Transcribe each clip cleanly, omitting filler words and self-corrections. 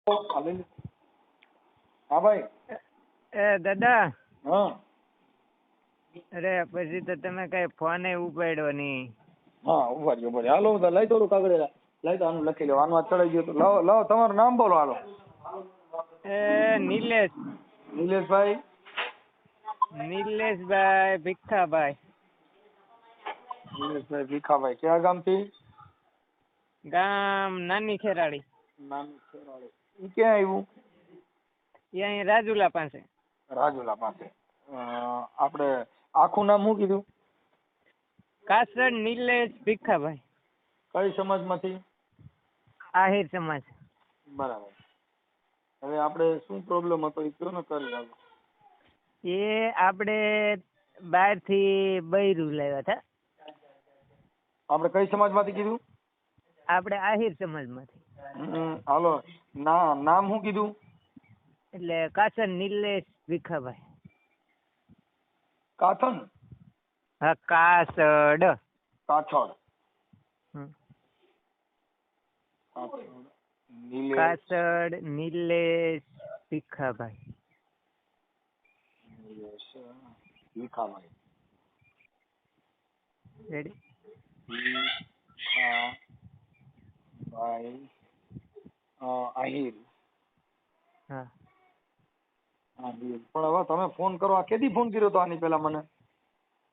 હા ભાઈ. એ દાદા. હા. અરે પછી તો તમે કઈ ફોન ઉપાડ્યો નહીં. હા ઉભા રહ્યો ભાઈ. હાલો લઈ થોડું કાગળ લઈ તો આનું લખી લો. આનું આ ચડાઈ ગયો તો લાવો તમારું નામ બોલો. હાલો. નિલેશ. નિલેશભાઈ. નિલેશભાઈ ભીખાભાઈ. નિલેશભાઈ ભીખાભાઈ. કયા ગામથી? ગામ નાની ખેરાળી. નાની ખેરાળી. એ ક્યાં આવ્યું? એ અહીં રાજુલા પાસે. રાજુલા પાસે. આપણે આખું નામ શું કીધું? કાસડ નિલેશ ભીખાભાઈ. કઈ સમાજમાંથી? આહિર સમાજ. બરાબર. હવે આપણે શું પ્રોબ્લેમ હતો એ કયો ને કરી લાવો. એ આપણે બહાર થી બૈરું લાવ્યા હતા. આપણે કઈ સમાજમાંથી કીધું? આપણે આહિર સમાજમાંથી. હાલો નામ શું કીધું? એટલે કાસડ નિલેશ ભીખાભાઈ. કાથન? હા કાસડ. કાછડ. કાસડ નિલેશ ભીખાભાઈ. ભીખાભાઈ. રેડી? ભીખાભાઈ આહિર. હા. પણ હવે તમે ફોન કરો. આ કેદી ફોન કર્યો તો આની પેલા મને?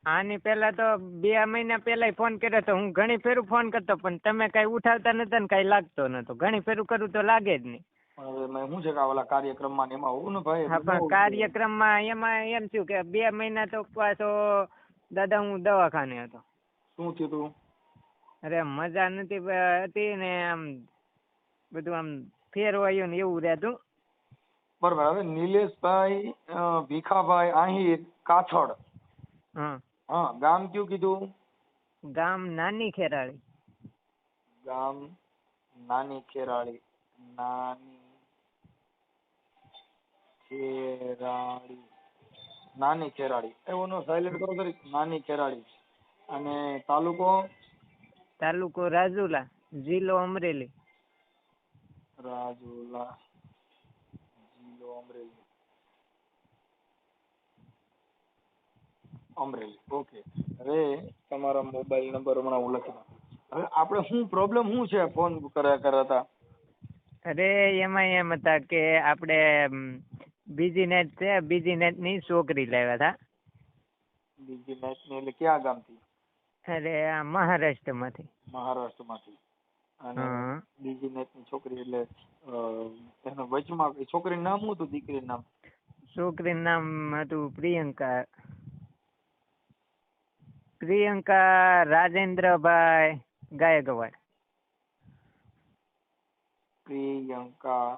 આની પેલા તો 2 મહિના પેલા ફોન કર્યો તો. હું ઘણી ફેરું ફોન કરતો પણ તમે કઈ ઉઠાવતા નતા ને કઈ લાગતો નતો. ઘણી ફેરું કરું તો લાગે જ નહીં. હવે મેં શું છે કે ઓલા કાર્યક્રમમાં ને એમાં હોવું ને ભાઈ. હા પણ કાર્યક્રમમાં એમાં એમ થયું કે 2 મહિના તો પાછો દાદા હું દવાખાને હતો. શું થયું તું? અરે મજા નથી હતી ને આમ બધું આમ ફેરવાયું ને એવું રહેતું. બરાબર. હવે નિલેશભાઈ ભીખાભાઈ આહિર કાછડ. હા. ગામ કયું કીધું? ગામ નાની ખેરાળી. ગામ નાની ખેરાળી. નાની ખેરાળી. નાની ખેરાળી. એનો સાયલેન્ટ કરો તરી. નાની ખેરાળી. અને તાલુકો? તાલુકો રાજુલા. જિલ્લો અમરેલી. રાજુલા જિલ્લો અમરેલી. અમરેલી. ઓકે. હવે તમારા મોબાઈલ નંબર હમણાં હું લખી નાખું. હવે આપણે શું પ્રોબ્લેમ શું છે ફોન કર્યા હતા? અરે એમાં એમ હતા કે આપણે બીજી નેટ છે. બીજી નેટ ની છોકરી લાવ્યા હતા. બીજી નેટ ની એટલે ક્યાં ગામથી? અરે આ મહારાષ્ટ્ર માંથી. મહારાષ્ટ્ર માંથી. અને બીજી નેટ ની છોકરી એટલે એનો વચમાં છોકરીનું નામ શું હતું? દીકરીનું નામ? છોકરીનું નામ હતું પ્રિયંકા. પ્રિયંકા રાજેન્દ્રભાઈ ગાયકવાડ. પ્રિયંકા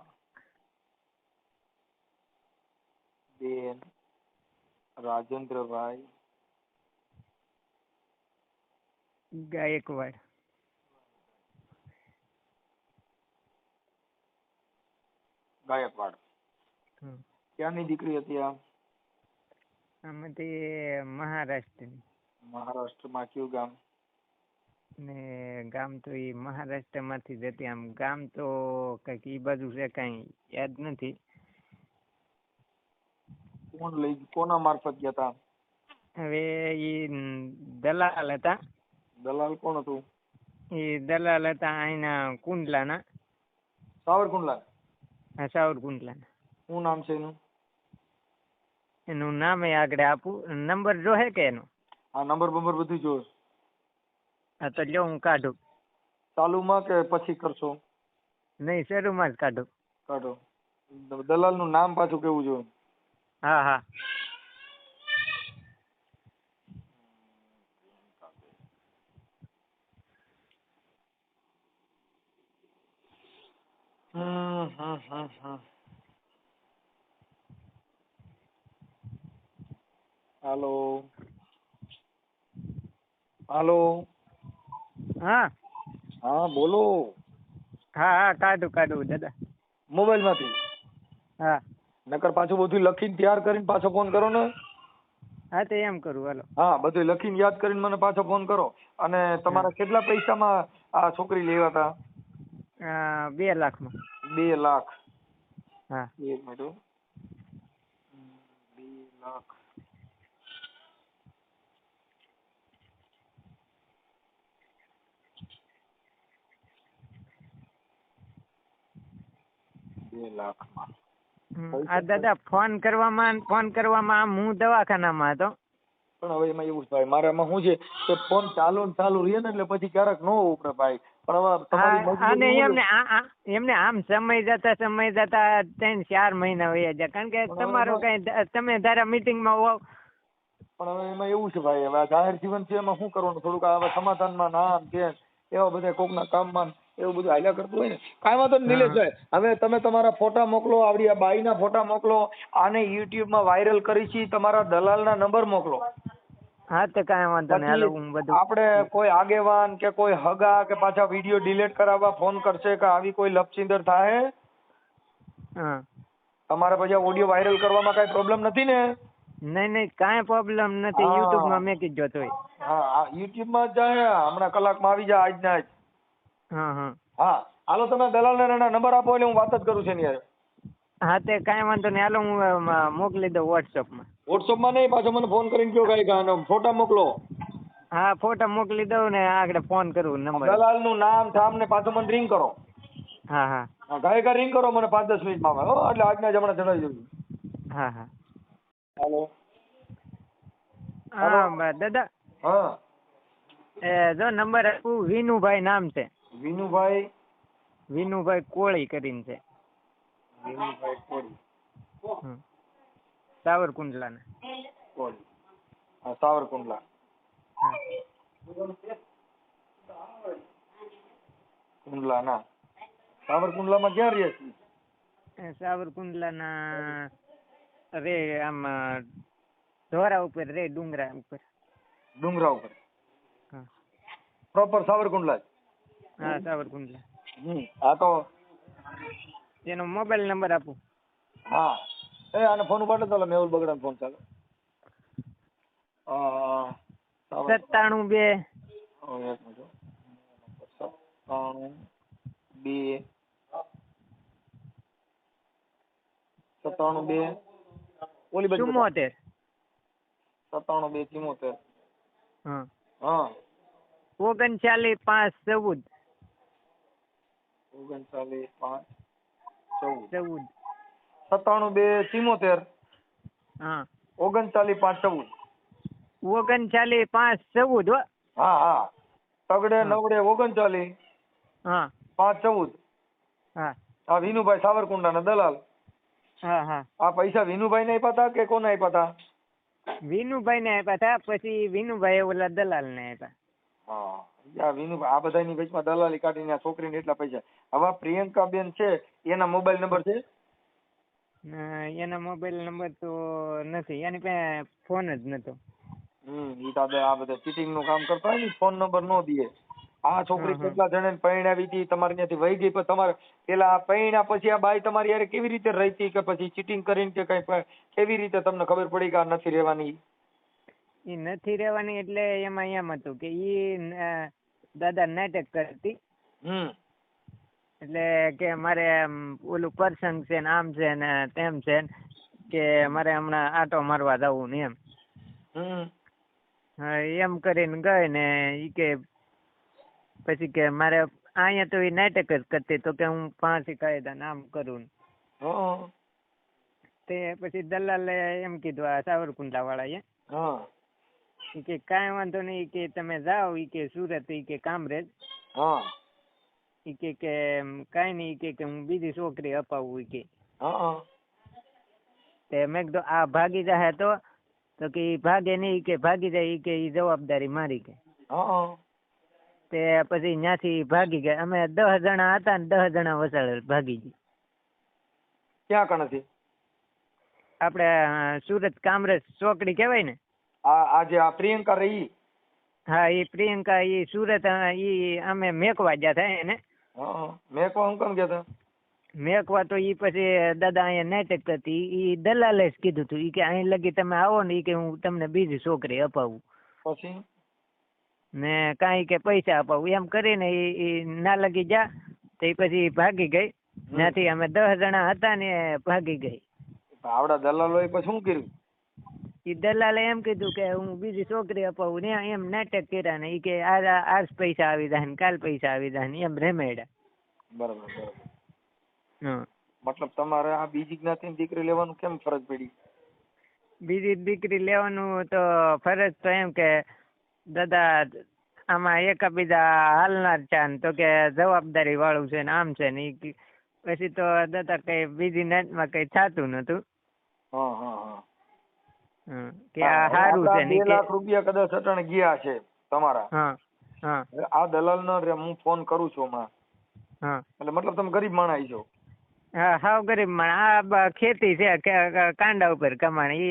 બેન રાજેન્દ્રભાઈ ગાયકવાડ. ગાયકવાડ. ક્યાંની દીકરી હતી આ? આમાંથી મહારાષ્ટ્રની. મહારાષ્ટ્રમાં કયું ગામ? ને ગામ તો એ મહારાષ્ટ્ર માંથી જ હતી. આમ ગામ તો કઈક ઈ બાજુ છે, કઈ યાદ નથી. કોણ લઈ કોના મારફત ગયા હતા? હવે ઈ દલાલ હતા. દલાલ કોણ હતું? એ દલાલ હતા અહીંના કુંડલાના. સાવરકુંડલા? હા સાવરકુંડલાના. શું નામ છે એનું? એનું નામ આગળ આપું. નંબર જોહે કે એનો? હા નંબર બધું જોયું. હા તો લ્યો હું કાઢું. ચાલુમાં કે પછી કરશો? નહીં શરૂમાં જ કાઢું. કાઢો. દલાલ નું નામ પાછું કેવું જોઈએ? હા હા. હાલો. હાલો. હા હા બોલો. હા હા કાઢું દાદા. મોબાઈલ માંથી? હા. નકર પાછું બધું લખીને તૈયાર કરીને પાછો ફોન કરો ને. હા તો એમ કરું. હાલો. હા બધું લખીને યાદ કરીને મને પાછો ફોન કરો. અને તમારા કેટલા પૈસામાં આ છોકરી લેવા હતા? 2 લાખમાં. 2 લાખ. હા. 1 મિનિટ હો. 2 લાખ. આ દાદા ફોન કરવામાં આમ હું દવાખાનામાં હતો. પણ હવે એમાં એવું છે ભાઈ, મારામાં શું છે કે ફોન ચાલુ ને ચાલુ રહે ને એટલે પછી ક્યારેક ન ઉપડે ભાઈ. પણ હવે તમારી અને મજબૂરી એમને આમ સમય જતા 3-4 મહિના વયા જાય, કારણ કે તમારું કઈ તમે ધારા મીટિંગમાં હોવ. પણ હવે એમાં એવું છે ભાઈ, હવે આ જાહેર જીવન છે એમાં શું કરવાનું, થોડુંક હવે સમાધાનમાં નામ કે એવા બધા કોકના કામમાં એવું બધું હાલ્યા કરતું હોય ને, કાંઈ વાંધો નહીં નિલેશભાઈ. હવે તમે તમારા ફોટા મોકલો, આવડી આ બાઈના ફોટા મોકલો, આને યુટ્યુબમાં વાયરલ કરી છે, તમારા દલાલના નંબર મોકલો. હા તો કાંઈ વાંધો નહીં, હાલો હું બધું. આપણે કોઈ આગેવાન કે કોઈ હગા કે પાછા વિડીયો ડિલીટ કરાવવા ફોન કરશે કે આવી કોઈ લપસિંદર થાય, હા, તમારે પછી ઓડિયો વાયરલ કરવામાં કાંઈ પ્રોબ્લેમ નથી ને? નહીં કાંઈ પ્રોબ્લેમ નથી, યુટ્યુબમાં મેં કીધું તો. હા, યુટ્યુબમાં જાય, હમણાં કલાકમાં આવી જાય આજના જ. હા, હાલો તમે દલાલના નંબર આપો એટલે હું વાત જ કરું છું ને યાર. હા તે કાંઈ વાંધો નહીં, હાલો હું મોકલી દઉં વોટ્સઅપમાં. વોટ્સઅપમાં નહીં, પાછો મને ફોન કરીને કહો કાંઈ ફોટા મોકલો. હા, ફોટા મોકલી દઉં ને આગળ ફોન કરું નંબર. દલાલનું નામ ઠામ ને પાછો મને રિંગ કરો. હા. ગાયકા રિંગ કરો મને 5-10 મિનિટમાં, હો એટલે આજના જ હમણાં ચડાવી દઉં. હા. હાલો. હા દાદા. હા. જો નંબર આપું, વિનુભાઈ નામ છે. વિનુભાઈ કોળી કરીને છે. વિનુભાઈ કોળી. સાવરકુંડલાના. કોળી. હા, સાવરકુંડલા. કુંડલાના. સાવરકુંડલામાં ક્યાં રહે છે? સાવરકુંડલાના રે આમ ધોરા ઉપર રે, ડુંગરા ઉપર. હા. પ્રોપર સાવરકુંડલા. હા, સાવરકુંડલા. હા તો એનો મોબાઈલ નંબર આપું. હા, આને ફોન ઉપાડો, ચાલો મેહુલ બગડાનો ફોન ચાલો. 97 ઓલી બાજુ 74. 97 હા. 74. 39 5 14. 97 74. હા. 39 5 14. 39 5 14. હા. તગડે નવડે 39 હા. 5 14. હા. આ વિનુભાઈ સાવરકુંડલાના દલાલ. હા. આ પૈસા વિનુભાઈ ને આપ્યા હતા કે કોને આપ્યા હતા? વિનુભાઈ ને આપ્યા હતા, પછી વિનુભાઈ ઓલા દલાલ ને આપ્યા. હા, વિનુભાઈ આ બધાની વચમાં દલાલી કાઢીને આ છોકરીને એટલા પૈસા. હવે પ્રિયંકા બેન છે, એના મોબાઈલ નંબર છે? એના મોબાઈલ નંબર તો નથી, એની પાસે ફોન જ નતો. આ બધા ચીટિંગ નું કામ કરતા હોય ને, ફોન નંબર નો દે. આ છોકરી કેટલા જણાને પરણાવી હતી, તમારી ત્યાંથી વહી ગઈ, પણ તમારે પેલા પરણ્યા પછી આ બાઈ તમારી યાર કેવી રીતે રહી કે પછી ચીટિંગ કરીને કે કઈ કેવી રીતે તમને ખબર પડી કે આ નથી રહેવાની? એ નથી રહેવાની એટલે એમાં એમ હતું કે ઈ દાદા નાટક કરતી. એટલે કે મારે ઓલું પ્રસંગ છે ને આમ છે ને તેમ છે કે મારે હમણાં આટો મારવા જવું ને એમ. એમ કરીને ગઈ ને ઈ કે પછી કે મારે અહીંયા તો એ નાટક જ કરતી, તો કે હું ફાંસી કાયદા નામ કરું. તે પછી દલાલે એમ કીધું આ સાવરકુંડલા વાળા કે કાંઈ વાંધો નહીં, કે તમે જાઓ ઈ કે સુરત, ઈ કે કામરેજ. ઈ કે કાંઈ નહીં, કે હું બીજી છોકરી અપાવું ઈ કે. તે મેં કીધું આ ભાગી જાય તો કે ઈ ભાગે નહીં, કે ભાગી જાય ઈ કે ઈ જવાબદારી મારી કે. તે પછી ત્યાંથી ભાગી ગયા. અમે 10 જણા હતા ને 10 જણા વસાડેલ ભાગી ગઈ. ક્યાં કણથી? આપણે સુરત કામરેજ ચોકડી કહેવાય ને. આજે આ પ્રિયંકા રહી? હા, એ પ્રિયંકા એ સુરત ઈ અમે મેકવા ગયા હતા એને. મેકવા હું કેમ ગયા હતા? મેકવા તો ઈ પછી દાદા અહીંયા નાટક હતી, ઈ દલાલે જ કીધું હતું ઈ કે અહીં લગી તમે આવો ને ઈ કે હું તમને બીજી છોકરી અપાવું. પછી ને કાંઈ કે પૈસા અપાવું એમ કરીને ઈ ના લગી જા. તો પછી ભાગી ગઈ. ત્યાંથી અમે 10 જણા હતા ને ભાગી ગઈ. આવડા દલાલોએ પછી શું કર્યું? ઈ દલાલે એમ કીધું કે હું બીજી છોકરી અપાવું ત્યાં એમ નાટક કર્યા ને ઈ કે આજ પૈસા આવી જાય ને કાલ પૈસા આવી જાય ને એમ રેમેડ્યા. બરાબર બરાબર. હમ. મતલબ તમારે આ બીજી જ્ઞાતિની દીકરી લેવાનું કેમ ફરજ પડી? બીજી દીકરી લેવાનું તો ફરજ તો એમ કે દાદા આમાં એકબીજા હાલનાર છે ને તો કે જવાબદારી વાળું છે ને આમ છે ને ઈ પછી તો દાદા કઈ બીજી નાતમાં કઈ થતું નતું. હા હા હા. કે આ સારું છે ને 2 લાખ રૂપિયા કદાચ અટાણે ગયા છે તમારા. હા હા. આ દલાલ નો હું ફોન કરું છું હમણાં. હા. એટલે મતલબ તમે ગરીબ માણસ છો? હા હાવ ગરીબ માણસ. આ ખેતી છે કાંડા ઉપર કમાણી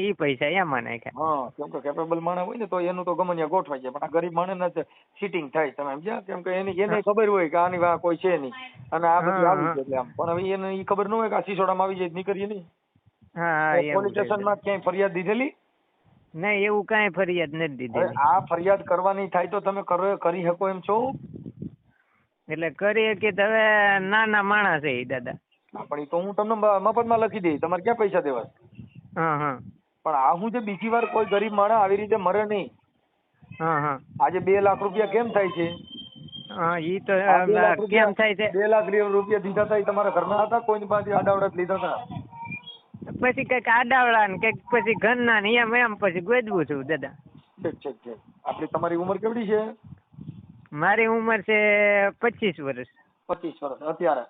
ઈ પૈસા એમાં નાખ્યા. હા, કેમ કે કેપેબલ માણસ હોય ને તો એનું તો ગમે ત્યાં ગોઠવાઈ જાય, પણ આ ગરીબ માણસ ને સીટિંગ થાય. તમે સમજ્યા? કેમ કે એને ખબર હોય કે આની વાહ કોઈ છે નહીં અને આ બધું આવી છે એટલે આમ. પણ હવે એને ઈ ખબર ન હોય કે આ સિસોડામાં આવી જાય નીકળીએ નહીં. હા, પોલીસ સ્ટેશનમાં ક્યાંય ફરિયાદ દીધેલી? નહીં, એવું કાંઈ ફરિયાદ નથી દીધેલી. આ ફરિયાદ કરવાની થાય તો તમે કરી શકો એમ છો? એટલે કરી કે હવે નાના માણસ છે દાદા. પણ ઈ તો હું તમને મફતમાં લખી દઈશ, તમારે ક્યાં પૈસા દેવા? હા હા. પણ આ હું જે બીજી વાર કોઈ ગરીબ માણસ આવી રીતે મરે નહીં. હા હા. આજે 2 લાખ રૂપિયા કેમ થાય છે? હા, ઈ તો કેમ થાય છે? 2 લાખ રૂપિયા દીધા હતા એ તમારા ઘરના હતા? કોઈની પાસે આડાવડા લીધા હતા? પછી કઈક આડાવડા ને કઈક પછી ઘરના ને એમ પછી ગોદવું છું દાદા. ઠીક. તમારી ઉંમર કેવડી છે? મારી ઉંમર છે 25 વર્ષ. 25 વર્ષ અત્યારે?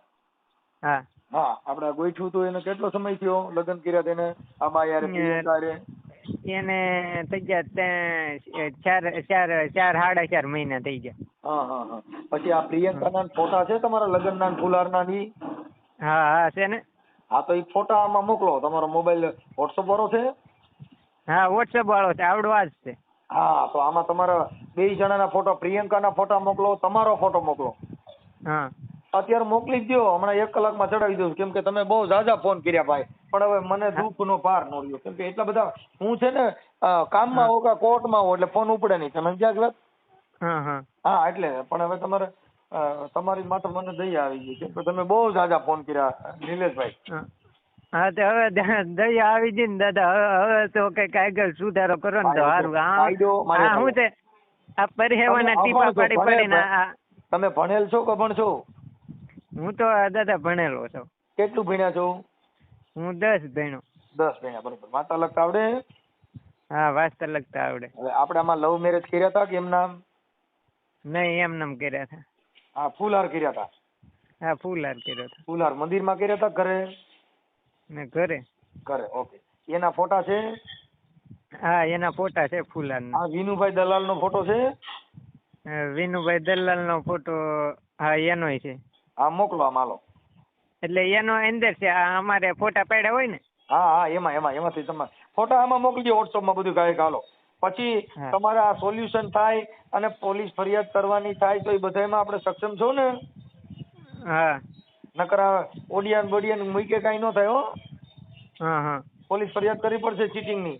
હા. હા, આપણે ગોઠવું તો એને કેટલો સમય થયો લગ્ન કર્યા તેને? આ બાયારે એને થઈ ગયા 4.5 મહિના થઈ ગયા. હા. પછી આ પ્રિયંકાના ફોટા છે તમારા લગ્નના ફુલારના ની? હા છે ને. હા, તો એ ફોટા આમાં મોકલો. તમારો મોબાઈલ વોટ્સઅપ વાળો છે? હા, વોટ્સઅપ વાળો છે, આવડો આ જ છે. હા, તો આમાં તમારા 2 જણાના ફોટો, પ્રિયંકાના ફોટા મોકલો, તમારો ફોટો મોકલો. હા. અત્યારે મોકલી જ દો, હમણાં 1 કલાકમાં ચડાવી દઉં. કેમ કે તમે બહુ ઝાઝા ફોન કર્યા ભાઈ, પણ હવે મને દુઃખનો પાર ન રહ્યો. કેમ કે એટલા બધા હું છે ને કામમાં હોઉં કે કોર્ટમાં હોઉં એટલે ફોન ઉપડે નહીં. તમે સમજ્યા વાત? હા, એટલે પણ હવે તમારી માથે મને દયા આવી ગઈ. કેમ કે તમે બહુ ઝાઝા ફોન કર્યા નિલેશભાઈ. હા, તો હવે દયા આવી ગઈ ને દાદા. હવે તો કઈક આગળ સુધારો કરો ને તો સારું. હા, શું છે આ પરિહેવાના ટીપા પાડી પાડીને. તમે ભણેલ છો કે ભણશો? હું તો દાદા ભણેલો છું. કેટલું ભણ્યા છો? હું 10 ભણ્યો. 10 ભણ્યા, બરોબર. વાંચતા લખતા આવડે? હા, વાંચતા લખતા આવડે. હવે આપણે આમાં લવ મેરેજ કર્યા હતા કે એમ નામ? નહીં, એમ નામ કર્યા હતા. હા, ફૂલહાર કર્યા હતા. હા, ફૂલહાર કર્યો હતો. ફૂલહાર મંદિરમાં કર્યા હતા ઘરે? ને ઘરે. ઓકે. એના ફોટા છે? હા, એના ફોટા છે ફૂલહારના. હા, વિનુભાઈ દલાલ નો ફોટો છે? વિનુભાઈ દલાલ નો ફોટો હા એનોય છે. હા, મોકલો આમ હાલો. એટલે એનો અંદર છે, અમારે ફોટા પાડ્યા હોય ને. હા, એમાંથી તમારે ફોટા આમાં મોકલી દો વોટ્સઅપમાં બધું ગાયક હાલો. પછી તમારે આ સોલ્યુશન થાય અને પોલીસ ફરિયાદ કરવાની થાય તો એ બધામાં આપણે સક્ષમ છો ને? હા. નકર ઓડિયાન બોડિયાન મૂકે કાંઈ ન થાય હો. હા. પોલીસ ફરિયાદ કરવી પડશે ચીટિંગની.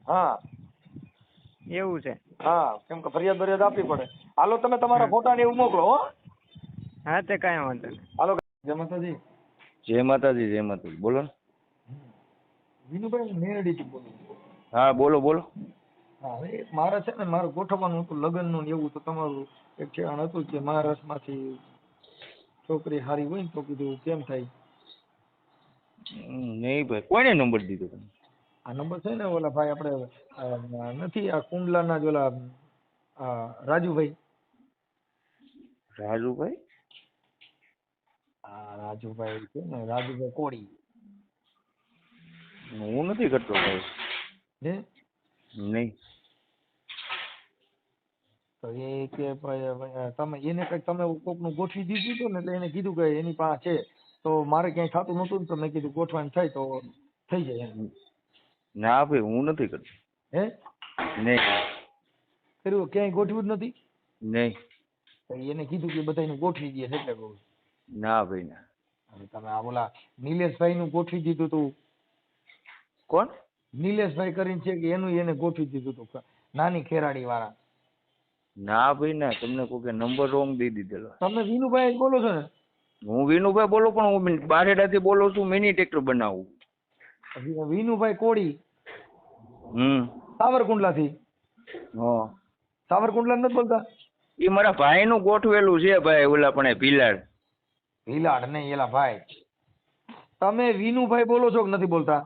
હા. એવું છે? હા, કેમ કે ફરિયાદ આપવી પડે. હાલો, તમે તમારા ફોટા ને એવું મોકલો હો. હા, તે કાંઈ વાંધો નહીં. હાલો. જય માતાજી. જય માતાજી. બોલો ને. વિનુભાઈ મેરડીથી બોલું. હા, બોલો. હા, મારે છે ને મારે ગોઠવવાનું હતું લગ્નનું એવું. તો તમારું એક ઠેકાણ હતું કે મહારાષ્ટ્રમાંથી છોકરી હારી હોય ને તો કીધું કેમ થાય? નહીં ભાઈ, કોઈને નંબર દીધો તમે? આ નંબર છે ને ઓલા ભાઈ આપણે નથી આ કુંડલાના જ ઓલા રાજુભાઈ. રાજુભાઈ છે ને રાજુભાઈ કોળી. હું નથી કરતો ભાઈ. હે? નહીં. તો એ કે તમે એને કઈક તમે કોકનું ગોઠવી દીધું હતું ને એટલે એને કીધું કે એની પાસે છે. તો મારે ક્યાંય થતું નતું ને તો મેં કીધું ગોઠવાનું થાય તો થઈ જાય એમ. ના ભાઈ, હું નથી કરતો. હે? નહીં. કર્યું ક્યાંય ગોઠવ્યું જ નથી? નહીં. તો એને કીધું કે બધાનું ગોઠવી દે એટલે કહું. ના ભાઈ ના. તમે આ ઓલા નિલેશભાઈ નું ગોઠવી દીધું તું. કોણ? નિલેશભાઈ કરીને છે કે એનું એને ગોઠવી દીધું તું નાની ખેરાડી વાળા. ના ભાઈ ના, તમને કોઈ નંબર રોંગ દઈ દીધેલો. તમે વિનુભાઈ બોલો છો ને? હું વિનુભાઈ બોલું, પણ હું બારેડાથી બોલું છું, મિની ટ્રેક્ટર બનાવું. વિનુભાઈ કોળી સાવરકુંડલાથી. હા, સાવરકુંડલા નથી બોલતા? એ મારા ભાઈનું ગોઠવેલું છે ભાઈ, ઓલા પણ ભીલાડ. ભીલાડ નહીં, એલા ભાઈ તમે વિનુભાઈ બોલો છો કે નથી બોલતા?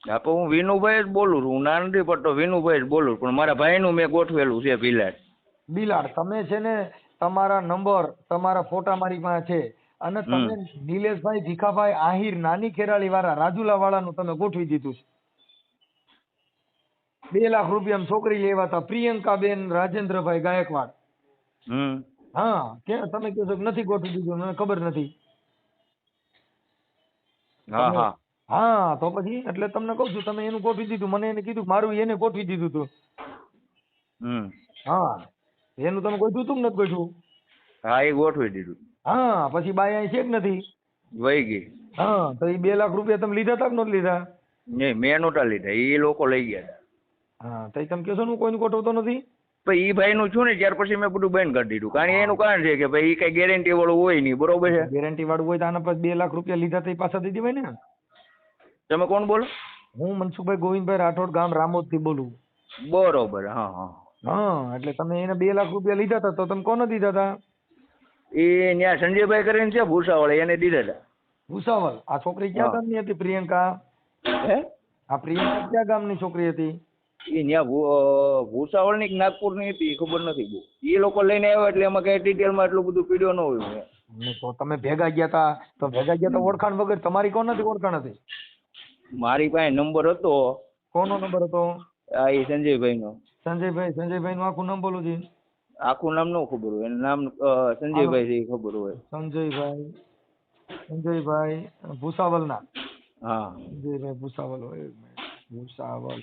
હા, પણ હું વિનુભાઈ જ બોલું છું, હું ના નથી પડતો, વિનુભાઈ જ બોલું, પણ મારા ભાઈનું મેં ગોઠવેલું છે ભીલાડ. બિલાડ તમે છે ને તમારા નંબર તમારા ફોટા મારી પાસે છે, અને તમે નિલેશભાઈ ભીખાભાઈ આહિર નાની ખેરાળી વાળા રાજુલા વાળાનું તમે ગોઠવી દીધું છે. 2 લાખ રૂપિયામાં છોકરી લેવા હતા, પ્રિયંકાબેન રાજેન્દ્રભાઈ ગાયકવાડ. હા, કે તમે કહો છો કે નથી ગોઠવી દીધું, મને ખબર નથી. હા હા હા, તો પછી એટલે તમને કહું છું, તમે એનું ગોઠવી દીધું, મને એને કીધું મારું એને ગોઠવી દીધું હતું. હા, એનું તમે ગોઠવ્યું હતું કે નથી ગોઠવ્યું? હા, એ ગોઠવી દીધું. હા, પછી બાઈ અહીં છે કે નથી? વહી ગઈ. હા, તો એ 2 લાખ રૂપિયા તમે લીધા હતા કે નથી લીધા? નહીં, મેં નહોતા લીધા, એ લોકો લઈ ગયા હતા. હા, તો તમે કહો છો હું કોઈનું ગોઠવતો નથી. પછી એ ભાઈનું છું ને ત્યાર પછી મેં બધું બંધ કરી દીધું, કારણ કે એનું કારણ છે કે ભાઈ એ કઈ ગેરંટી વાળું હોય નહીં, બરોબર છે? ગેરંટી વાળું હોય તો આના પછી 2 લાખ રૂપિયા લીધા તો એ પાછા દઈ દેવાય ને. તમે કોણ બોલો? હું મનસુખભાઈ ગોવિંદભાઈ રાઠોડ, ગામ રામોદ થી બોલું. બરોબર. હા હા હા, એટલે તમે એને 2 લાખ રૂપિયા લીધા હતા, તો તમે કોને દીધા હતા? એ ત્યાં સંજયભાઈ કરીને છે ભૂસાવાળા, એને દીધા હતા. ભૂસાવલ. આ છોકરી ક્યાં ગામની હતી? પ્રિયંકા. હે? આ પ્રિયંકા ક્યાં ગામની છોકરી હતી? એ ત્યાં ભૂસાવળની કે નાગપુરની હતી, એ ખબર નથી બહુ. એ લોકો લઈને આવ્યા એટલે એમાં કઈ ડિટેલમાં એટલું બધું પીડ્યો ન હોય. તો તમે ભેગા ગયા હતા, તો ભેગા ગયા તો ઓળખાણ વગર તમારી કોણ નથી ઓળખાણ હતી? મારી પાસે નંબર હતો. કોનો નંબર હતો? હા, એ સંજયભાઈનો. સંજયભાઈ નું આખું નામ બોલું છે? આખું નામ ન ખબર હોય, એનું નામ સંજયભાઈ છે, ખબર હોય. સંજયભાઈ ભૂસાવલ ના? હા, સંજયભાઈ ભૂસાવલ હોય. ભૂસાવલ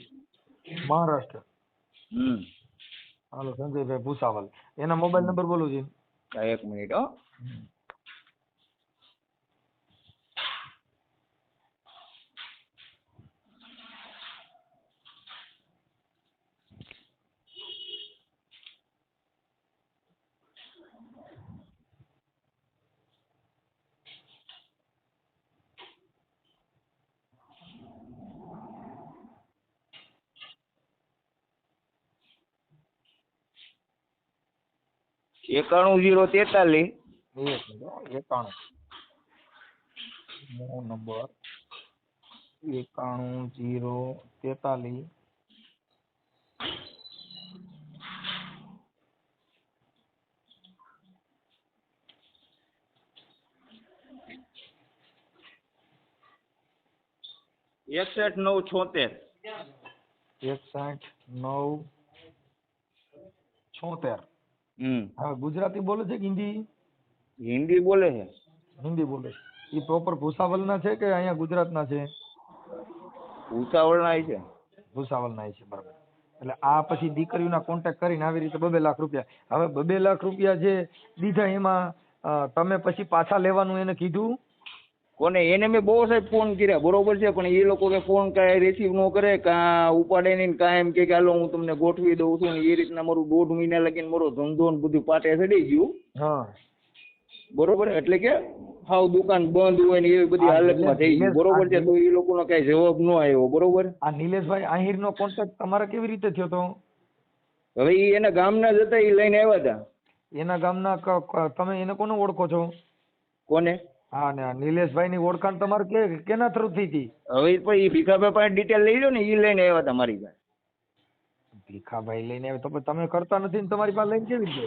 મહારાષ્ટ્ર. હાલો, સંજયભાઈ ભૂસાવલ. એના મોબાઈલ નંબર બોલું છે? એક મિનિટ. હો, 91 043. 91 નંબર 91 043. એકસઠ 976. 61 976. હવે ગુજરાતી બોલે છે કે હિન્દી? હિન્દી બોલે છે. હિન્દી બોલે છે. એ પ્રોપર ભૂસાવલ ના છે કે અહીંયા ગુજરાત ના છે? ભૂસાવળના છે. ભૂસાવલના છે, બરાબર. એટલે આ પછી દીકરીઓના કોન્ટેક્ટ કરીને આવી રીતે 2 લાખ રૂપિયા. હવે 2 લાખ રૂપિયા જે દીધા એમાં તમે પછી પાછા લેવાનું એને કીધું? કોને? એને મેં બહુ સાહેબ ફોન કર્યા, બરોબર છે, પણ એ લોકો કે ફોન કાંઈ રિસીવ ન કરે, કાં ઉપાડે નહીં, કાં એમ કે હાલો હું તમને ગોઠવી દઉં છું. એ રીતના મારું 1.5 મહિના લગીને મારો ધંધો ને બધું પાટે ચડી ગયું. હા, બરોબર. એટલે કે હાવ દુકાન બંધ હોય ને એવી બધી હાલતમાં થઈ ગઈ, બરોબર છે. તો એ લોકોનો કઈ જવાબ ન આવ્યો, બરોબર. આ નિલેશભાઈ આહિર નો કોન્ટેક્ટ તમારા કેવી રીતે થયો તો? હવે એ એના ગામના જ હતા, એ લઈને આવ્યા હતા. એના ગામના તમે એને કોને ઓળખો છો? કોને? હા, ને નિલેશભાઈ ની ઓળખાણ તમારે કેના થ્રુ થઈ હતી? હવે એ ભીખાભાઈ પાસે ડિટેલ લઈ લો ને, એ લઈને આવ્યા હતા મારી પાસે. ભીખાભાઈ લઈને આવ્યા તો તમે કરતા નથી ને તમારી પાસે લઈને કેવી રીતે?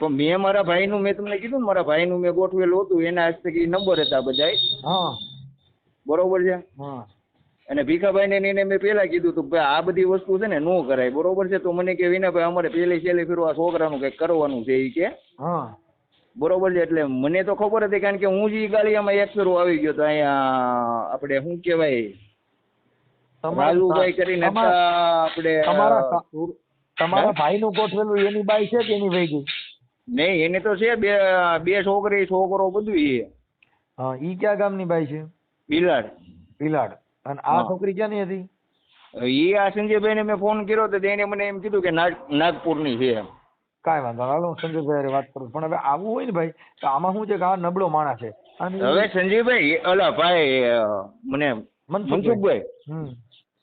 તો મેં મારા ભાઈનું, મેં તમને કીધું ને, મારા ભાઈનું મેં ગોઠવેલું હતું, એના હસ્તક નંબર હતા બધા. હા, બરોબર છે. હા. અને ભીખાભાઈને એને મેં પેલા કીધું હતું કે આ બધી વસ્તુ છે ને નો કરાય, બરોબર છે. તો મને કે વિનાભાઈ અમારે છેલ્લી ફેરવા છોકરાનું કંઈક કરવાનું છે, એ કે. હા, બરોબર છે. એટલે મને તો ખબર હતી, કારણ કે હું જ ગાળિયામાં એક ફેરો આવી ગયો તો અહીંયા આપણે શું કહેવાય, રાજુભાઈ કરીને આપણે તમારા ભાઈનું ગોઠવેલું એની બાઈ છે કે એની વહી ગઈ? નહીં, એને તો છે બે છોકરી છોકરો બધું છે. હા, ઈ ક્યાં ગામની બાઈ છે? ભીલાડ. અને આ છોકરી ક્યાંની હતી? એ આ સંજયભાઈને મેં ફોન કર્યો તો એને મને એમ કીધું કે નાગપુરની છે. કાંઈ વાંધો હાલો, સંજયભાઈ વાત કરું. પણ હવે આવું હોય ને ભાઈ, તો આમાં શું છે કે આ નબળો માણસ છે. અને હવે સંજયભાઈ ઓલા ભાઈ મને મનસુખભાઈ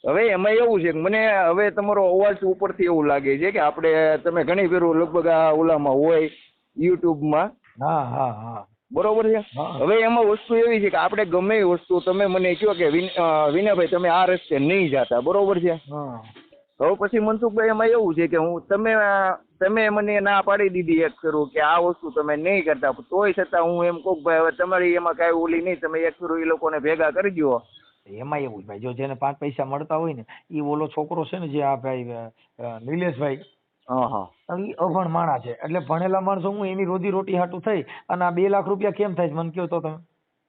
હવે એમાં એવું છે કે મને હવે તમારો અવાજ ઉપરથી એવું લાગે છે કે આપણે તમે ઘણી ફેર લગભગ આ ઓલામાં હોય યુટ્યુબમાં. હા હા હા બરોબર છે. હવે એમાં વસ્તુ એવી છે કે આપણે ગમે એ વસ્તુ તમે મને કહો કે વિનાભાઈ તમે આ રસ્તે નહીં જતા, બરોબર છે. હવે પછી મનસુખભાઈ એમાં એવું છે કે તમે મને ના પાડી દીધી એક ફેરું કે આ વસ્તુ તમે નહીં કરતા, તોય છતાં હું એમ કહું ભાઈ હવે તમારી એમાં કાંઈ ઓલી નહીં, તમે એક ફેરું એ લોકોને ભેગા કરી દો. એમાં એવું ભાઈ, જો જેને 5 પૈસા મળતા હોય ને એ ઓલો છોકરો છે ને જે આ ભાઈ નિલેશભાઈ, એ અભણ માણસ છે. એટલે ભણેલા માણસો હું એની રોજી રોટી હાટું થઈ અને આ 2 લાખ રૂપિયા કેમ થાય મને કહો તો તમે.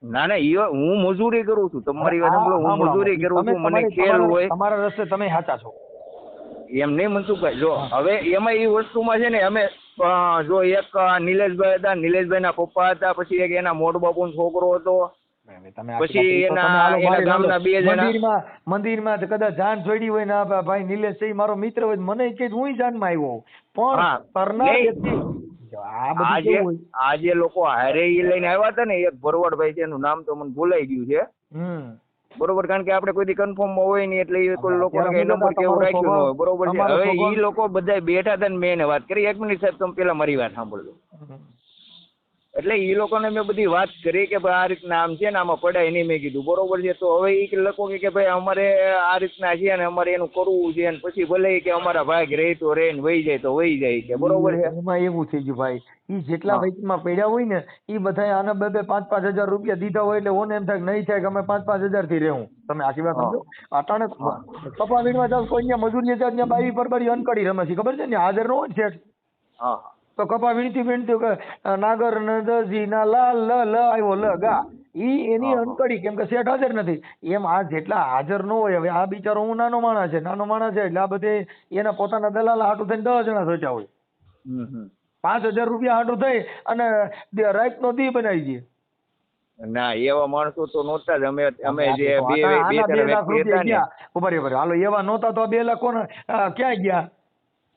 ના ના હું મજૂરી કરું છું, તમારી વાત સાંભળો, હું મજૂરી કરું છું, મને ખેલ હોય. તમારા રસ્તે તમે સાચા છો એમ નહીં મનસુખભાઈ. જો હવે એમાં એ વસ્તુમાં છે ને અમે જો એક નિલેશભાઈ હતા, નિલેશભાઈ ના પપ્પા હતા, પછી એક એના મોટ બાપુ છોકરો હતો, પછી એના ગામના 2 જણા મંદિરમાં કદાચ જાન જોડી હોય ને ભાઈ નિલેશ છે મારો મિત્ર હોય મને કે હું જાનમાં આવ્યો પણ આ જે લોકો હારે ઈ લઈને આવ્યા હતા ને, એક ભરવાડભાઈ છે એનું નામ તો મને ભૂલાઈ ગયું છે, બરોબર, કારણ કે આપણે કોઈ કન્ફર્મ હોય નહીં એટલે એ કોઈ લોકો નંબર કેવું રાખ્યું ન હોય, બરોબર છે. હવે ઈ લોકો બધા બેઠા હતા ને મેં એને વાત કરી. 1 મિનિટ સાહેબ, તમે પેલા મારી વાત સાંભળજો. એટલે એ લોકોને મેં બધી વાત કરી કે ભાઈ આ રીતના આમ છે ને આમાં પડાય નહીં, મેં કીધું બરોબર છે. તો હવે એ લોકો કે ભાઈ અમારે આ રીતના છે ને અમારે એનું કરવું છે, ને પછી ભલે કે અમારા ભાગ રહે તો રહે ને વહી જાય તો વહી જાય છે, બરોબર છે. એમાં એવું થઈ ગયું ભાઈ, ઈ જેટલા વૈકમાં પડ્યા હોય ને ઈ બધા આના 2-5 હજાર રૂપિયા દીધા હોય એટલે ઓને એમ થાય નહીં થાય કે અમે 5-5 હજાર થી રહેવું. તમે આખી વાત સમજો. અટાણે કપાવીણમાં જાવ કોઈ ત્યાં મજૂરી ત્યાં બાઈ પરબડી અનકડી રમે છે, ખબર છે ને, હાજર ન હોય શેઠ. તો કપા વીણતી નાગર નજી ના લાલ લ આવ્યો લ ગા, ઈ એની અનકડી, કેમ કે શેઠ હાજર નથી. એમ આ જેટલા હાજર ન હોય, હવે આ બિચારો હું નાનો માણસ છે એટલે આ બધે એના પોતાના દલાલા હાટું થઈને 10 જણા સોચ્યા હોય. 5,000 રૂપિયા હાટું થઈ અને રાત નો દી બનાવી દે. ના એવા માણસો તો નહોતા જ. અમે જે 2 લાખ રૂપિયા ગયા બરાબર, હાલો એવા નહોતા તો 2 લાખ કોને ક્યાં ગયા?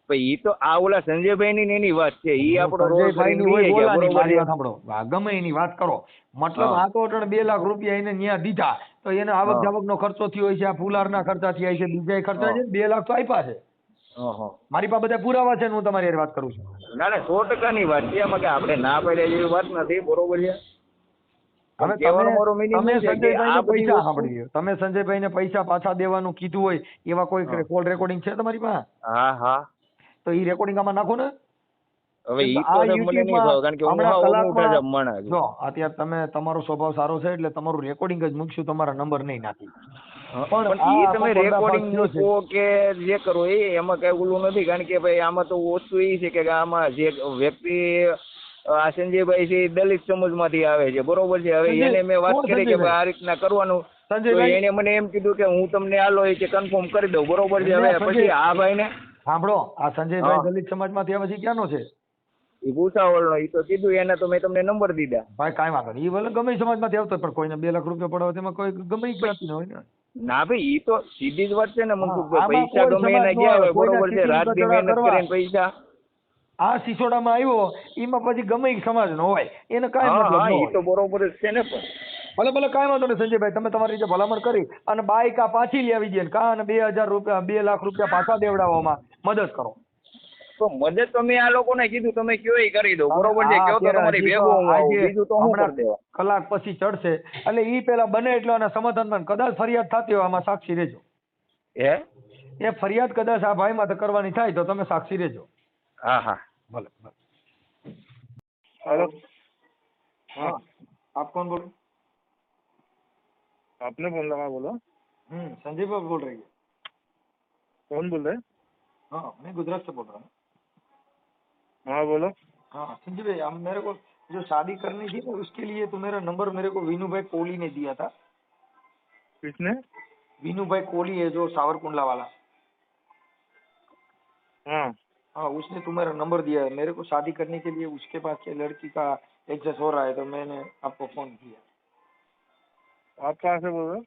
ઈ તો આ ઓલા સંજયભાઈ ની એની વાત છે, ઈ આપણો રોલ કરીને લઈ ગયા, બરોબર છે. સાંભળો, ગમે એની વાત કરો, મતલબ આ તો 2 લાખ રૂપિયા એને ન્યા દીધા તો એને આવક જાવક નો ખર્ચો થયો હોય છે, આ ફુલાર ના ખર્ચા થયા છે, બીજા ખર્ચા છે, 2 લાખ તો આપ્યા છે. મારી પાસે બધા પુરાવા છે, હું તમારી વાત કરું છું. ના ના 100% ની વાત છે, એમાં કે આપણે ના પાડ્યા જેવી વાત નથી, બરોબર છે. તમે સંજયભાઈ ને પૈસા પાછા દેવાનું કીધું હોય એવા કોઈ કોલ રેકોર્ડિંગ છે તમારી પાસે? હા તો ઈ રેકોર્ડિંગ આમાં નાખો ને. હવે ઈ તો મને નહીં ભાવ, કારણ કે હું મોટા માણસ છું. જો અત્યારે તમે તમારો સ્વભાવ સારો છે એટલે તમારું રેકોર્ડિંગ જ મૂકશું, તમારા નંબર નહીં નાખી. પણ ઈ તમે રેકોર્ડિંગ મૂકો કે જે કરો એમાં કઈ ઓલું નથી, કારણ કે ભાઈ આમાં તો વસ્તુ એ છે કે આમાં જે વ્યક્તિ આ સંજયભાઈ છે દલિત સમાજમાંથી આવે છે, બરોબર છે. હવે એને મેં વાત કરી કે ભાઈ આ રીતના કરવાનું, તો એને મને એમ કીધું કે હું તમને આલો કે કન્ફર્મ કરી દઉં, બરોબર છે. હવે પછી આ ભાઈ ને સાંભળો, આ સંજયભાઈ દલિત સમાજમાંથી આવે છે, ક્યાંનો છે? એ ભૂસાવળ નો. એ તો કીધું એને તો મેં તમને નંબર દીધા. ભાઈ કાંઈ વાંધો નહીં, એ ભલે ગમે સમાજમાંથી આવતો પણ કોઈને 2 લાખ રૂપિયા પડાવે તેમાં કોઈ ગમે ક્યાંથી હોય ને. ના ભાઈ ઈ તો સીધી જ વાત છે ને મનસુખભાઈ, પૈસા ગમે એના ગયા હોય, બરોબર છે, રાત દી મહેનત કરીને પૈસા આ સિસોડામાં આવ્યો એમાં પછી ગમે સમાજ નો હોય એને કાંઈ મતલબ ન હોય. તો બરોબર જ છે ને. પણ ભલે કાંઈ વાંધો નહીં સંજયભાઈ, તમે તમારી રીતે ભલામણ કરી અને બાઈક આ પાછી લઈ આવી દે, કા અને 2,000 રૂપિયા 2 લાખ રૂપિયા પાછા દેવડાવવામાં મદદ કરો. તો મદદ તો મેં આ લોકોને કીધું તમે કયો એ કરી દો, બરોબર છે. કયો તો તમારી ભેગો હું આવું, બીજું તો હું કરી દેવા. કલાક પછી ચડશે એટલે ઈ પેલા બને એટલો અને સમાધાનમાં કદાચ ફરિયાદ થતી હોય આમાં સાક્ષી રહેજો. એ ફરિયાદ કદાચ આ ભાઈ માં કરવાની થાય તો તમે સાક્ષી રહેજો. હા ભલે. हेलो, हाँ आप कौन बोल रहे? आपने बोल रहा, बोलो। संजय बाबू बोल रहे हैं। कौन बोल रहे हैं? हाँ मैं गुजरात से बोल रहा हूँ। हाँ बोलो। हाँ संजय भाई, हम मेरे को जो शादी करनी थी तो उसके लिए तो मेरा नंबर मेरे को वीनू भाई कोहली ने दिया था। किसने? वीनू भाई कोहली है जो सावरकुंडला वाला। हाँ हाँ, उसने तुम्हारा नंबर दिया है मेरे को शादी करने के लिए। उसके पास के लड़की का एडजस्ट हो रहा है तो मैंने आपको फोन किया। आप कहाँ से बोल रहे हो?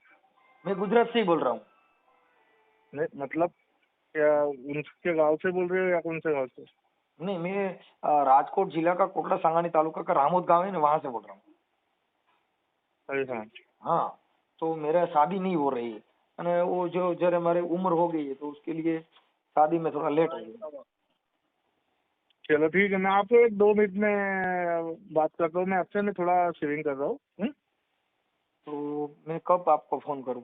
मैं गुजरात से ही बोल रहा हूँ। नहीं मतलब क्या उनके गांव से बोल रहे हो या कौन से गांव से? नहीं, मैं राजकोट जिला का कोटड़ा सांगानी तालुका का रामोद गांव है ना, वहाँ से बोल रहा हूँ। ऐसा। हाँ, तो मेरा शादी नहीं हो रही है અને वो जो जरा हमारी उम्र हो गई है तो उसके लिए शादी में थोड़ा लेट हो गया। चलो ठीक है, मैं आपको 1-2 मिनट में बात करता हूँ। मैं आपसे में थोड़ा शेविंग कर रहा हूँ। तो मैं कब आपको फोन करूँ?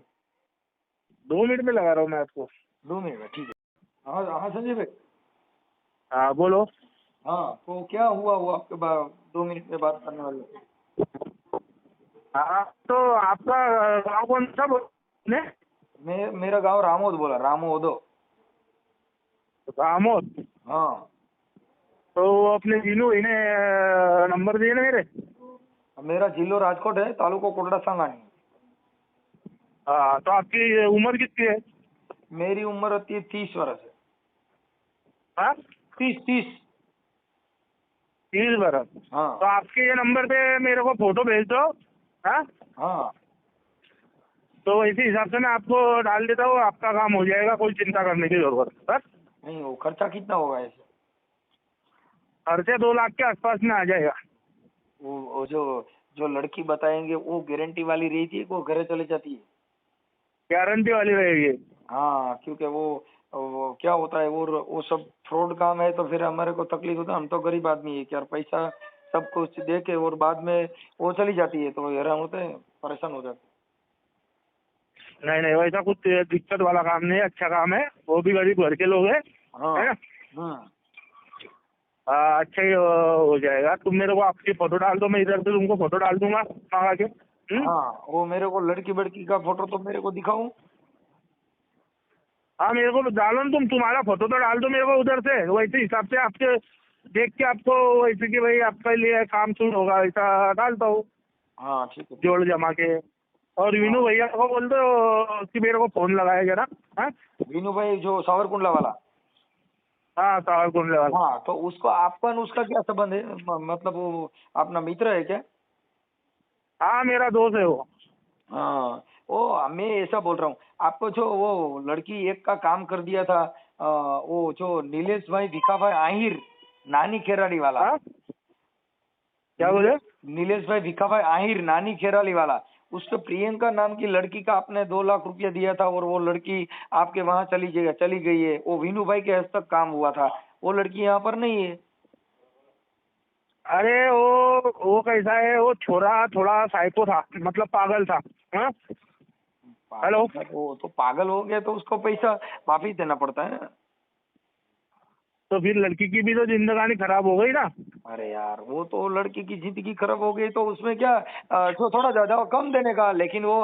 2 मिनट में लगा रहा हूँ मैं आपको। 2 मिनट में, ठीक है। हाँ हाँ संजय भाई। हाँ बोलो। हाँ, तो क्या हुआ वो आपके 2 मिनट में बात करने वाले थे? हाँ तो आपका गाँव कौन सा बोले? मेरा गांव रामोद बोला, रामोदो। रामोद। हाँ, तो अपने जीनू इन्हें नंबर दिए ना मेरे। मेरा जिलो राजकोट है, तालुको कोटड़ा सांगानी। हाँ तो आपकी उम्र कितनी है? मेरी उम्र होती है 30 वर्ष है। हाँ 30। 30 वर्ष। हाँ तो आपके ये नंबर पे मेरे को फोटो भेज दो। हाँ हाँ, तो इसी हिसाब से मैं आपको डाल देता हूँ, आपका काम हो जाएगा, कोई चिंता करने की जरूरत बस। नहीं वो खर्चा कितना होगा ऐसे? खर्चे 2 लाख के आसपास में आ जाएगा। वो जो जो लड़की बताएंगे वो गारंटी वाली रहती है, वो घरे चले जाती है? गारंटी वाली रहेगी। हाँ, क्योंकि वो क्या होता है, वो सब फ्रॉड काम है, तो फिर हमारे को तकलीफ होता है। हम तो गरीब आदमी है कि यार पैसा सब कुछ दे के और बाद में वो चली जाती है तो हैरान होते हैं, परेशान हो जाते नहीं नहीं, वैसा कुछ दिक्कत वाला काम नहीं है, अच्छा काम है। वो भी गरीब घर के लोग हैं, हैं। हाँ। है ना? हाँ अच्छा ही हो जाएगा। तुम मेरे को आपकी फोटो डाल दो, मैं इधर से तुमको फोटो डाल दूंगा मंगा के। हाँ, वो मेरे को लड़की बड़की का फोटो तो मेरे को दिखाऊं? हाँ मेरे को डालो ना, तुम्हारा फोटो तो डाल दो मेरे को उधर से, वैसे हिसाब से आपके देख के आपको वैसे कि भाई आपके लिए काम शुरू होगा ऐसा डालता हूँ, हाँ ठीक है। जोड़ जमा के। और विनू भैया को बोल दो कि मेरे को फोन लगाए जरा। हाँ वीनू भाई जो सावरकुंडला वाला? हाँ सावरकुंडले वाला। हाँ, तो उसको आपन उसका क्या संबंध है? मतलब वो अपना मित्र है क्या? हाँ मेरा दोस्त है वो। हाँ, वो मैं ऐसा बोल रहा हूँ, आपको जो वो लड़की एक का काम कर दिया था, वो जो नीलेश भाई भिखा भाई आहिर, नानी खेराली वाला। हाँ क्या बोले? नीलेश भाई भिखा भाई आहिर, नानी खेराली वाला, उसको प्रियंका नाम की लड़की का आपने 2 लाख रुपया दिया था और वो लड़की आपके वहां चली गई है। वो वीनू भाई के हस्तक काम हुआ था, वो लड़की यहाँ पर नहीं है। अरे वो कैसा है, वो छोरा थोड़ा साइको था, मतलब पागल था। हाँ हेलो। वो तो पागल हो गया तो उसको पैसा वापिस देना पड़ता है ना। तो फिर लड़की की भी तो जिंदगानी खराब हो गई ना। अरे यार, वो तो लड़की की जिंदगी खराब हो गई तो उसमें क्या, तो थोड़ा ज्यादा कम देने का, लेकिन वो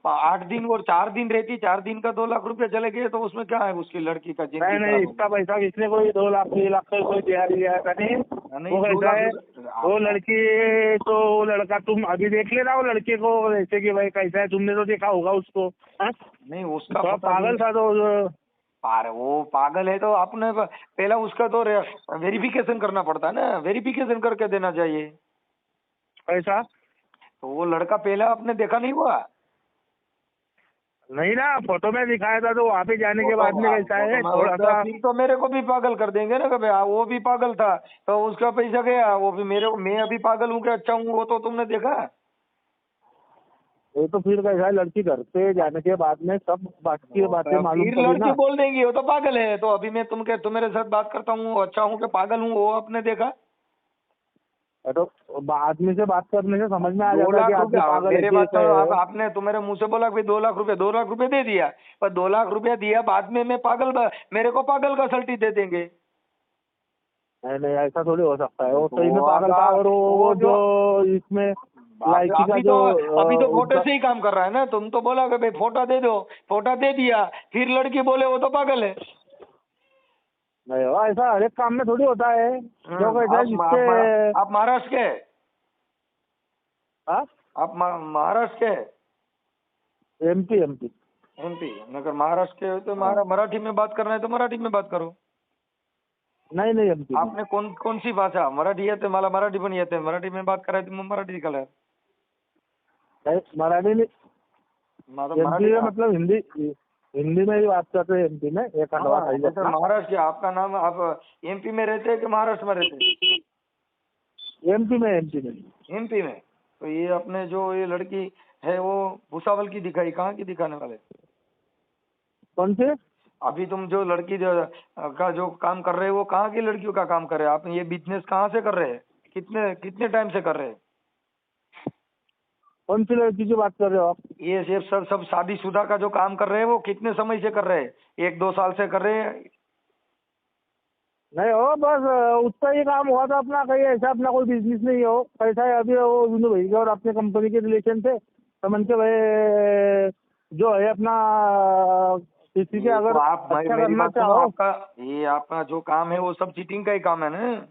8 दिन और 4 दिन रहती, 4 दिन का 2 लाख रुपया चले गए तो उसमें क्या है, उसकी लड़की का जिंदगी नहीं नहीं, खराब हो इसका पैसा किसने कोई 2 लाख 3 लाख का कोई दिया नहीं है नहीं। गई। वो 2 कैसा लाख है, वो लड़की तो वो लड़का, तुम अभी देख लेना वो लड़के को, जैसे कि भाई कैसा है, तुमने तो देखा होगा उसको। हाँ नहीं उसका थोड़ा पता पागल नहीं। था तो। अरे वो पागल है तो आपने पहला उसका तो वेरिफिकेशन करना पड़ता है ना, वेरिफिकेशन करके देना चाहिए। पैसा तो वो लड़का पहला आपने देखा नहीं हुआ? नहीं ना, फोटो में दिखाया था, तो वहाँ पे जाने के बाद में कैसा है थोड़ा सा। फिर तो मेरे को भी पागल कर देंगे ना, कभी वो भी पागल था तो उसका पैसा गया, वो भी मेरे को, मैं अभी पागल हूँ कि अच्छा हूँ, वो तो तुमने देखा। ये तो फिर कैसा है, लड़की घर पे जाने के बाद में सब बाकी बातें मालूम फिर पड़ी लड़की ना। बोल देंगी वो तो पागल है, तो अभी मैं तुम्हारे साथ बात करता हूँ, अच्छा हूँ कि पागल हूँ, वो आपने देखा। तो आदमी से बात करने से समझ में आ 2 जाता है लाख कि आदमी रुपया पागल है मेरे कि बात क्या सुनो, है। आपने तुम्हारे मुंह से बोला कि 2 लाख रुपए दे दिया, पर 2 लाख रुपया दिया बाद में मैं पागल, मेरे को पागल का सल्टी दे देंगे। नहीं नहीं, ऐसा थोड़ी हो सकता है, वो तो सही में पागल था। और वो जो इसमें लाइकी का अभी तो फोटो उसका। से ही काम कर रहा है ना। तुम तो बोला कि भाई फोटो दे दो, फोटो दे दिया, फिर लड़की बोले वो तो पागल है। नहीं हो, ऐसा हर एक काम में थोड़ी होता है, जो कैसा है जिससे। आप महाराष्ट्र के? हाँ आप महाराष्ट्र के? MP MP. एमपी? अगर महाराष्ट्र के हो तो मराठी में बात करना है तो मराठी में बात करो। नाही नाही एमपी आपने कोणची भाषा? मराठी येते मला, मराठी पण येते, मराठी में बात करायची मग मराठी निकाला। नहीं मराठी नहीं, मतलब एमपी में मतलब हिंदी, हिंदी में ही बात करते हैं एमपी में। एक खंडवा हाँ, जैसे महाराष्ट्र, आपका नाम, आप एमपी में रहते हैं कि महाराष्ट्र में रहते हैं? एमपी में एमपी में। एमपी में? तो ये अपने जो ये लड़की है वो भुसावल की दिखाई, कहाँ की दिखाने वाले? कौन से? अभी तुम जो लड़की का जो काम कर रहे हो वो कहाँ की लड़कियों का काम कर रहे हैं आप? ये बिजनेस कहाँ से कर रहे हैं? कितने कितने टाइम से कर रहे हैं? कौन सी लड़की की बात कर रहे हो आप? ये सब सब शादीशुदा का जो काम कर रहे हैं वो कितने समय से कर रहे हैं? 1-2 साल से कर रहे हैं? नहीं हो, बस उसका ही काम हुआ था अपना, कहीं ऐसा अपना कोई बिजनेस नहीं हो कैसा है। अभी वो विनू भाई के और अपने कंपनी के रिलेशन थे, तो मन के भाई जो है अपना किसी के अगर तो आप अच्छा मेरी करना बात सुनो, चाहो। आपका जो काम है वो सब चीटिंग का ही काम है ना?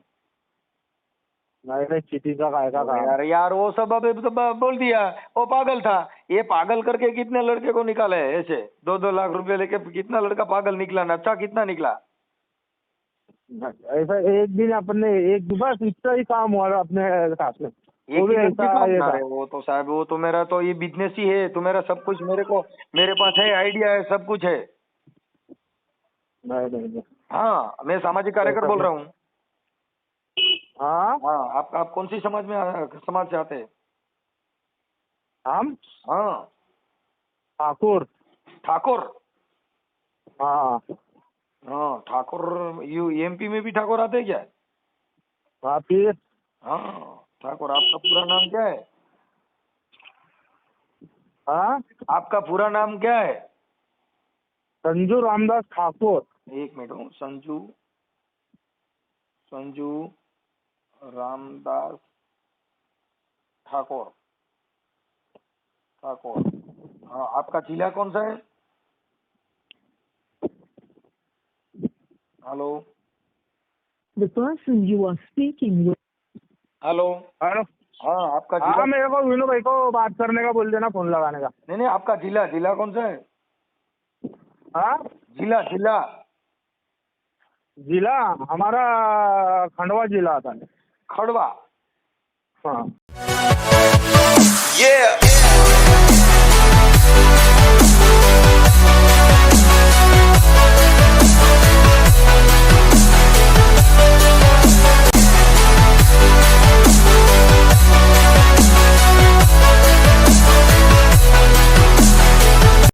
नहीं, चीटिंग का काय का काम? यार वो सब अभी तो बोल दिया वो पागल था। ये पागल करके कितने लड़के को निकाले है ऐसे 2-2 लाख रुपए लेके? कितना लड़का पागल निकला? अच्छा कितना निकला? ऐसा एक दिन अपने एक बस इसका ही काम हुआ था अपने साथ में, वो भी ऐसा ये था। वो तो साहब वो तो मेरा तो ये बिजनेस ही है, तो मेरा सब कुछ मेरे पास है, आइडिया है, सब कुछ है। नहीं। हाँ मैं सामाजिक कार्यकर बोल रहा हूँ। हाँ हाँ आप कौन सी समाज से आते हैं? हम हाँ ठाकुर। ठाकुर। हाँ हाँ ठाकुर। एमपी में भी ठाकुर आते हैं क्या? हाँ फिर हाँ ठाकुर। आपका पूरा नाम क्या है? हाँ आपका पूरा नाम क्या है? संजू रामदास ठाकुर। एक मिनट हूँ। संजू रामदास ठाकुर। हाँ आपका जिला कौन सा है? Hello The person you are speaking with. Hello. Hello. हाँ आपका हाँ जिला? मेरे को विनू भाई को बात करने का बोल देना, फोन लगाने का। नहीं आपका जिला कौन सा है? हाँ जिला जिला हमारा खंडवा जिला आता है। खड़वा। हाँ Yeah.